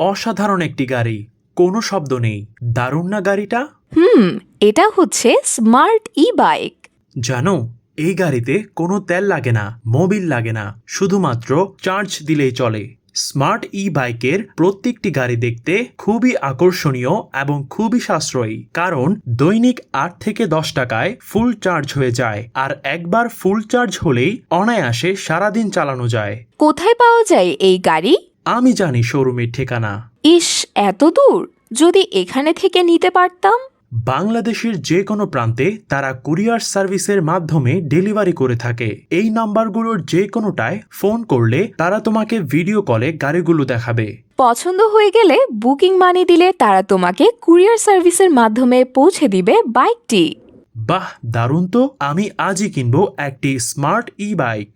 অসাধারণ একটি গাড়ি, কোনো শব্দ নেই। দারুণ না গাড়িটা? এটা হচ্ছে স্মার্ট ই বাইক। জানো, এই গাড়িতে কোনো তেল লাগে না, মোবিল লাগে না, শুধুমাত্র চার্জ দিলেই চলে। স্মার্ট ই বাইকের প্রত্যেকটি গাড়ি দেখতে খুবই আকর্ষণীয় এবং খুবই সাশ্রয়ী, কারণ দৈনিক ৮ থেকে ১০ টাকায় ফুল চার্জ হয়ে যায়, আর একবার ফুল চার্জ হলেই অনায়াসে সারাদিন চালানো যায়। কোথায় পাওয়া যায় এই গাড়ি? আমি জানি শোরুমের ঠিকানা। ইস, এত দূর! যদি এখানে থেকে নিতে পারতাম। বাংলাদেশের যে কোনো প্রান্তে তারা কুরিয়ার সার্ভিসের মাধ্যমে ডেলিভারি করে থাকে। এই নাম্বারগুলোর যে কোনোটায় ফোন করলে তারা তোমাকে ভিডিও কলে গাড়িগুলো দেখাবে। পছন্দ হয়ে গেলে বুকিং মানি দিলে তারা তোমাকে কুরিয়ার সার্ভিসের মাধ্যমে পৌঁছে দিবে বাইকটি। বাহ, দারুণ তো! আমি আজই কিনবো একটি স্মার্ট ই বাইক।